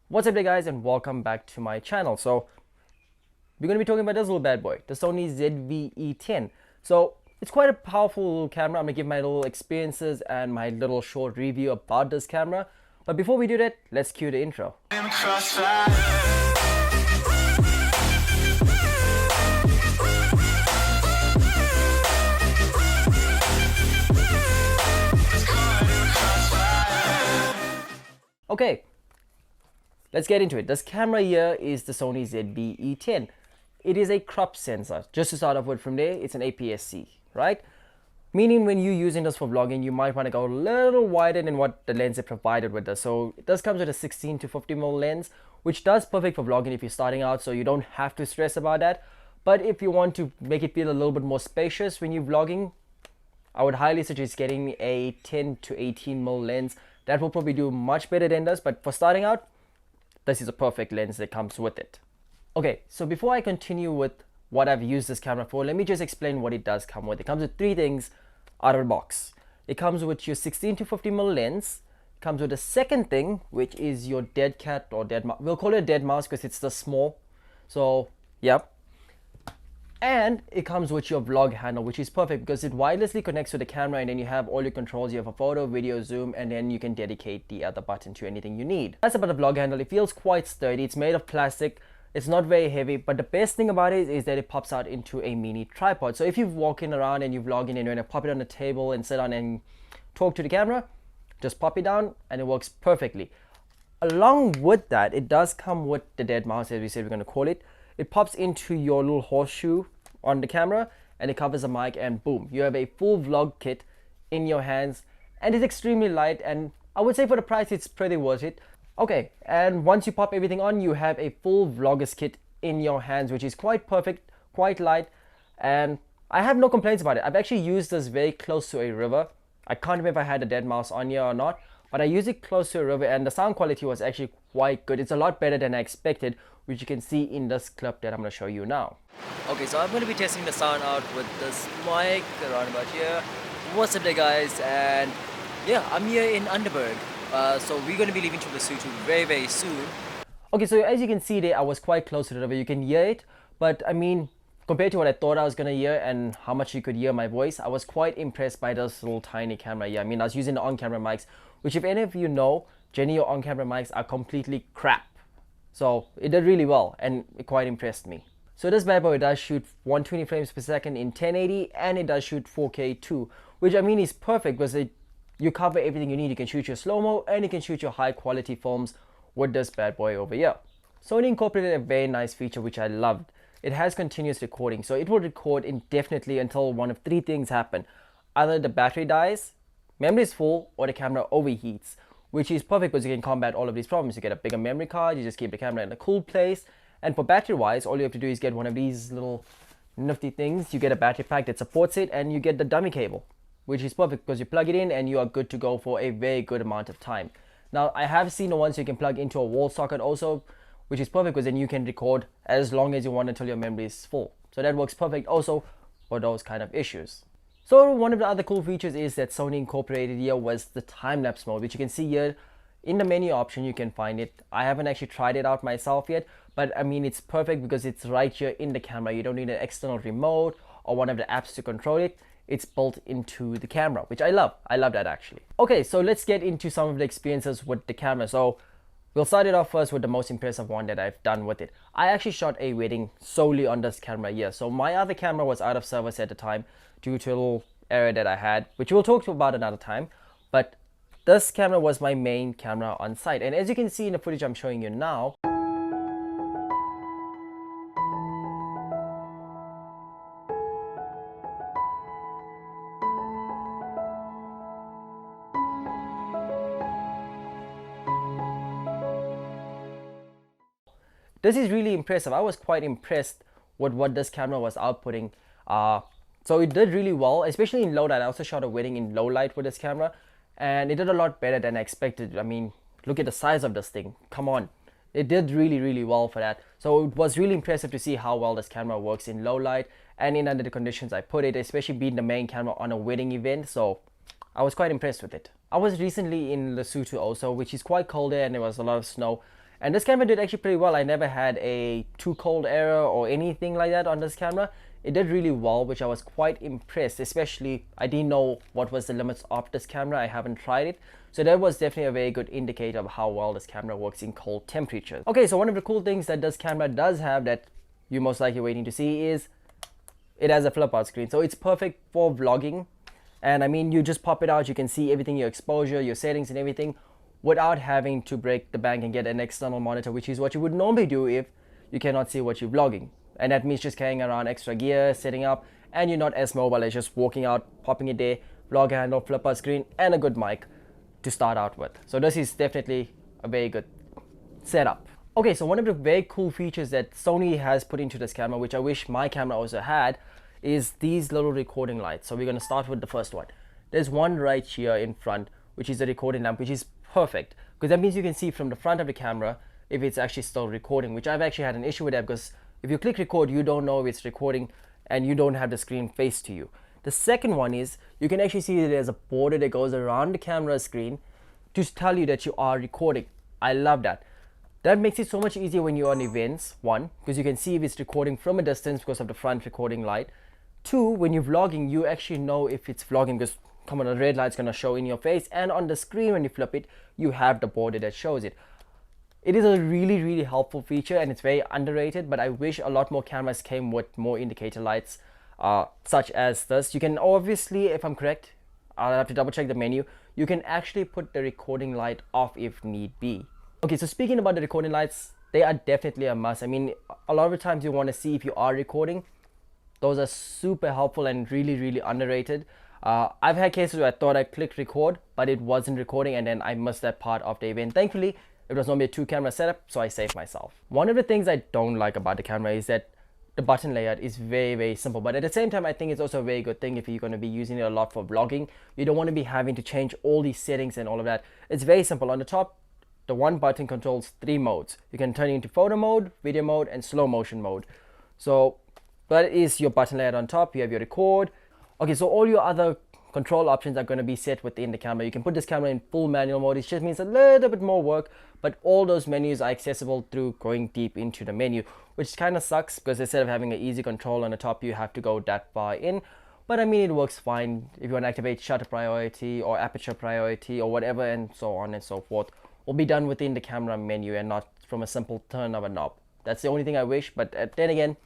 What's up there guys, and welcome back to my channel. So we're going to be talking about this little bad boy, the Sony ZV-E10. So it's quite a powerful little camera. I'm going to give my little experiences and my little short review about this camera. But before we do that, let's cue the intro. Okay, let's get into it. This camera here is the Sony ZV-E10. It is a crop sensor. Just to start off with from there, it's an APS-C, right? Meaning when you're using this for vlogging, you might want to go a little wider than what the lens is provided with this. So it does come with a 16 to 50mm lens, which does perfect for vlogging if you're starting out, so you don't have to stress about that. But if you want to make it feel a little bit more spacious when you're vlogging, I would highly suggest getting a 10 to 18mm lens. That will probably do much better than this, but for starting out, this is a perfect lens that comes with it. Okay, so before I continue with what I've used this camera for, let me just explain what it does come with. It comes with three things out of the box. It comes with your 16 to 50mm lens. It comes with the second thing, which is your dead cat or dead mouse. We'll call it a dead mouse because it's the small. So, yep. And it comes with your vlog handle, which is perfect because it wirelessly connects to the camera, and then you have all your controls. You have a photo, video, zoom, and then you can dedicate the other button to anything you need. That's about the vlog handle. It feels quite sturdy. It's made of plastic. It's not very heavy, but the best thing about it is that it pops out into a mini tripod. So if you're walking around and you're vlogging and you want to pop it on the table and sit down and talk to the camera, just pop it down and it works perfectly. Along with that, it does come with the dead mouse, as we said we're going to call it. It pops into your little horseshoe on the camera and it covers the mic, and boom, you have a full vlog kit in your hands, and it's extremely light, and I would say for the price it's pretty worth it. Okay, and once you pop everything on, you have a full vloggers kit in your hands, which is quite perfect, quite light, and I have no complaints about it. I've actually used this very close to a river. I can't remember if I had a dead mouse on here or not, but I used it close to a river and the sound quality was actually quite good. It's a lot better than I expected, which you can see in this clip that I'm going to show you now. Okay, so I'm going to be testing the sound out with this mic around about here. What's up there guys, and yeah, I'm here in Underberg. So we're going to be leaving to Lesotho very soon. Okay, so as you can see there, I was quite close to the river. You can hear it, but I mean, compared to what I thought I was going to hear and how much you could hear my voice, I was quite impressed by this little tiny camera here. I mean, I was using the on-camera mics, which if any of you know, generally your on-camera mics are completely crap. So it did really well and it quite impressed me. So this bad boy does shoot 120 frames per second in 1080, and it does shoot 4K too, which I mean is perfect because you cover everything you need. You can shoot your slow-mo and you can shoot your high quality films with this bad boy over here. Sony incorporated a very nice feature which I loved. It has continuous recording, so it will record indefinitely until one of three things happen. Either the battery dies, memory is full, or the camera overheats, which is perfect because you can combat all of these problems. You get a bigger memory card, you just keep the camera in a cool place, and for battery wise, all you have to do is get one of these little nifty things. You get a battery pack that supports it, and you get the dummy cable, which is perfect because you plug it in and you are good to go for a very good amount of time. Now, I have seen the ones you can plug into a wall socket also, which is perfect because then you can record as long as you want until your memory is full. So that works perfect also for those kind of issues. So one of the other cool features is that Sony incorporated here was the time-lapse mode, which you can see here in the menu option. You can find it. I haven't actually tried it out myself yet, but I mean, it's perfect because it's right here in the camera. You don't need an external remote or one of the apps to control it. It's built into the camera, which I love. I love that actually. Okay, so let's get into some of the experiences with the camera. So we'll start it off first with the most impressive one that I've done with it. I actually shot a wedding solely on this camera here. So my other camera was out of service at the time due to a little error that I had, which we'll talk about another time. But this camera was my main camera on site. And as you can see in the footage I'm showing you now, this is really impressive. I was quite impressed with what this camera was outputting. So it did really well, especially in low light. I also shot a wedding in low light with this camera, and it did a lot better than I expected. I mean, look at the size of this thing. Come on. It did really well for that. So it was really impressive to see how well this camera works in low light and in under the conditions I put it, especially being the main camera on a wedding event. So I was quite impressed with it. I was recently in Lesotho also, which is quite cold there, and there was a lot of snow. And this camera did actually pretty well. I never had a too cold error or anything like that on this camera. It did really well, which I was quite impressed, especially I didn't know what was the limits of this camera. I haven't tried it. So that was definitely a very good indicator of how well this camera works in cold temperatures. Okay, so one of the cool things that this camera does have that you're most likely waiting to see is it has a flip out screen. So it's perfect for vlogging. And I mean, you just pop it out, you can see everything, your exposure, your settings and everything, without having to break the bank and get an external monitor, which is what you would normally do if you cannot see what you're vlogging. And that means just carrying around extra gear, setting up, and you're not as mobile as just walking out, popping it there, vlog handle, flip out screen, and a good mic to start out with. So this is definitely a very good setup. Okay, so one of the very cool features that Sony has put into this camera, which I wish my camera also had, is these little recording lights. So we're going to start with the first one. There's one right here in front, which is a recording lamp, which is perfect because that means you can see from the front of the camera if it's actually still recording, which I've actually had an issue with that because if you click record, you don't know if it's recording and you don't have the screen face to you. The second one is you can actually see that there's a border that goes around the camera screen to tell you that you are recording. I love that. That makes it so much easier when you're on events, one, because you can see if it's recording from a distance because of the front recording light. Two, when you're vlogging, you actually know if it's vlogging because come on, the red light's going to show in your face, and on the screen when you flip it, you have the border that shows it. It is a really helpful feature and it's very underrated, but I wish a lot more cameras came with more indicator lights such as this. You can obviously, if I'm correct, I'll have to double check the menu, you can actually put the recording light off if need be. Okay, so speaking about the recording lights, they are definitely a must. I mean, a lot of the times you want to see if you are recording. Those are super helpful and really underrated. I've had cases where I thought I clicked record, but it wasn't recording and then I missed that part of the event. Thankfully, it was normally a 2-camera setup, so I saved myself. One of the things I don't like about the camera is that the button layout is very simple, but at the same time, I think it's also a very good thing if you're going to be using it a lot for vlogging. You don't want to be having to change all these settings and all of that. It's very simple. On the top, the one button controls 3 modes. You can turn it into photo mode, video mode, and slow motion mode. So that is your button layout on top. You have your record. Okay, so all your other control options are going to be set within the camera. You can put this camera in full manual mode. It just means a little bit more work, but all those menus are accessible through going deep into the menu, which kind of sucks because instead of having an easy control on the top, you have to go that far in. But I mean, it works fine if you want to activate shutter priority or aperture priority or whatever, and so on and so forth. Will be done within the camera menu and not from a simple turn of a knob. That's the only thing I wish, but then again,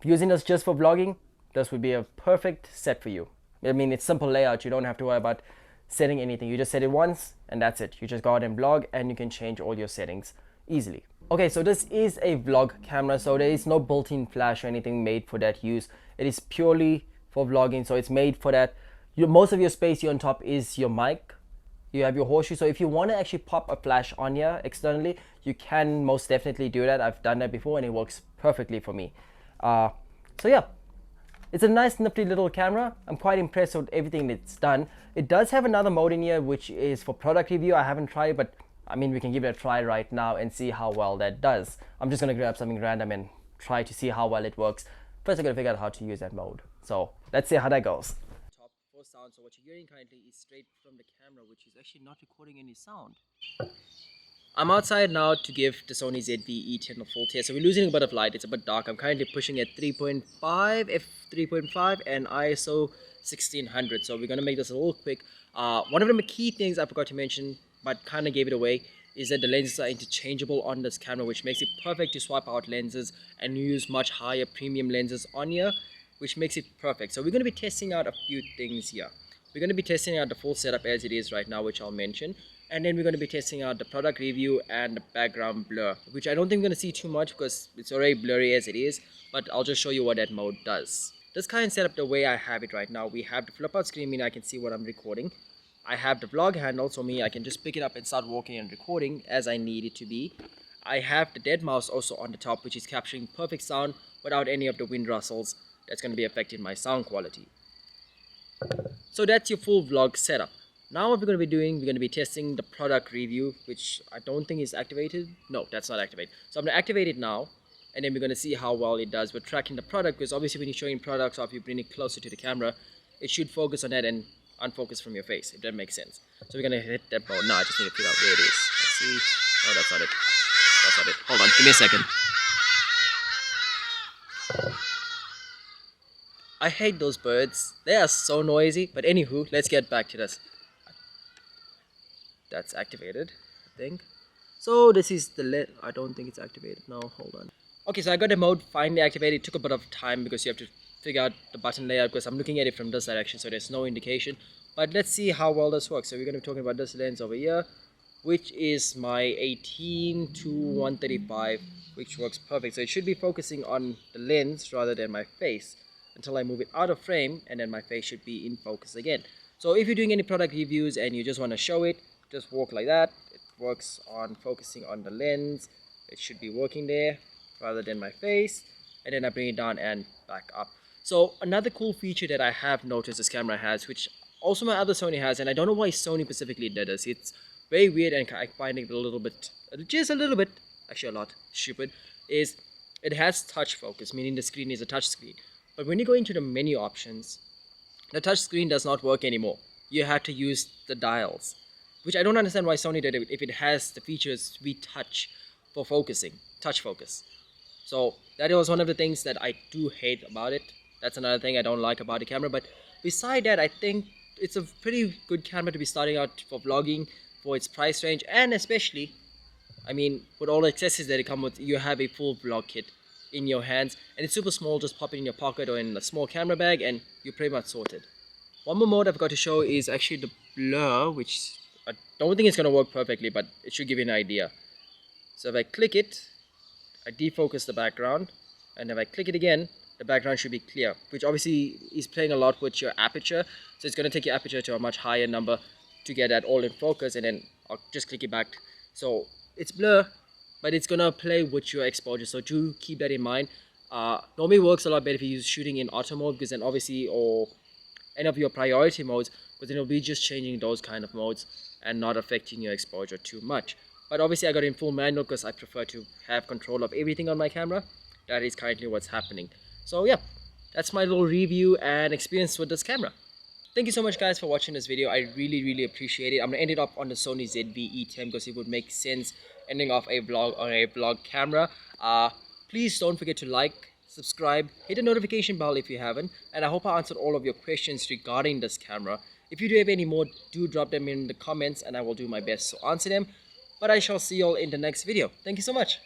if using this just for vlogging, this would be a perfect set for you. I mean, it's simple layout. You don't have to worry about setting anything. You just set it once and that's it. You just go out and vlog and you can change all your settings easily. Okay, so this is a vlog camera, so there is no built-in flash or anything made for that use. It is purely for vlogging, so it's made for that. Most of your space here on top is your mic. You have your horseshoe, so if you want to actually pop a flash on here externally, you can most definitely do that. I've done that before and it works perfectly for me. So yeah, it's a nice nifty little camera. I'm quite impressed with everything that's done. It does have another mode in here which is for product review. I haven't tried it, but I mean, we can give it a try right now and see how well that does. I'm just gonna grab something random and try to see how well it works. First, I gotta figure out how to use that mode. So let's see how that goes. Top for sound. So what you're hearing currently is straight from the camera, which is actually not recording any sound. I'm outside now to give the Sony ZV-E10 a full test. So we're losing a bit of light. It's a bit dark. I'm currently pushing at 3.5 f3.5 and ISO 1600. So we're gonna make this a little quick. One of the key things I forgot to mention, but kind of gave it away, is that the lenses are interchangeable on this camera, which makes it perfect to swap out lenses and use much higher premium lenses on here, which makes it perfect. So we're going to be testing out a few things here. We're going to be testing out the full setup as it is right now, which I'll mention, and then we're going to be testing out the product review and the background blur, which I don't think we're going to see too much because it's already blurry as it is, but I'll just show you what that mode does. This kind of setup the way I have it right now. We have the flip out screen, meaning I can see what I'm recording. I have the vlog handle, so I can just pick it up and start walking and recording as I need it to be. I have the dead mouse also on the top, which is capturing perfect sound without any of the wind rustles that's going to be affecting my sound quality. So that's your full vlog setup. Now what we're going to be doing, we're going to be testing the product review, which I don't think is activated. No, that's not activated. So I'm going to activate it now, and then we're going to see how well it does with tracking the product, because obviously when you're showing products or if you bring it closer to the camera, it should focus on that and unfocus from your face, if that makes sense. So we're going to hit that mode. Now I just need to figure out where it is. Let's see. Oh, that's not it. That's not it. Hold on, give me a second. I hate those birds. They are so noisy. But anywho, let's get back to this. That's activated, I think. So this is the lens. I don't think it's activated. No, hold on. Okay, so I got the mode finally activated. It took a bit of time because you have to figure out the button layout because I'm looking at it from this direction, so there's no indication. But let's see how well this works. So we're going to be talking about this lens over here, which is my 18 to 135, which works perfect. So it should be focusing on the lens rather than my face until I move it out of frame, and then my face should be in focus again. So if you're doing any product reviews and you just want to show it, just walk like that. It works on focusing on the lens. It should be working there rather than my face, and then I bring it down and back up. So another cool feature that I have noticed this camera has, which also my other Sony has, and I don't know why Sony specifically did this. It's very weird and I find it a little bit, just a little bit, actually a lot stupid, is it has touch focus, meaning the screen is a touch screen. But when you go into the menu options, the touch screen does not work anymore. You have to use the dials, which I don't understand why Sony did it if it has the features to be touch for focusing, touch focus. So that was one of the things that I do hate about it. That's another thing I don't like about the camera. But beside that, I think it's a pretty good camera to be starting out for vlogging for its price range, and especially, I mean, with all the accessories that it comes with, you have a full vlog kit in your hands, and it's super small. Just pop it in your pocket or in a small camera bag and you're pretty much sorted. One more mode I've got to show is actually the blur, which I don't think it's going to work perfectly, but it should give you an idea. So if I click it, I defocus the background, and if I click it again, the background should be clear, which obviously is playing a lot with your aperture. So it's going to take your aperture to a much higher number to get that all in focus, and then I'll just click it back. So it's blur, but it's going to play with your exposure, so do keep that in mind. Normally works a lot better if you're shooting in auto mode, because then obviously, or any of your priority modes, but then it'll be just changing those kind of modes and not affecting your exposure too much. But obviously I got it in full manual because I prefer to have control of everything on my camera. That is currently what's happening. So yeah, that's my little review and experience with this camera. Thank you so much guys for watching this video. I really appreciate it. I'm gonna end it up on the Sony ZV-E10 because it would make sense ending off a vlog on a vlog camera. Please don't forget to like, subscribe, hit the notification bell if you haven't, and I hope I answered all of your questions regarding this camera. If you do have any more, do drop them in the comments and I will do my best to answer them. But I shall see you all in the next video. Thank you so much.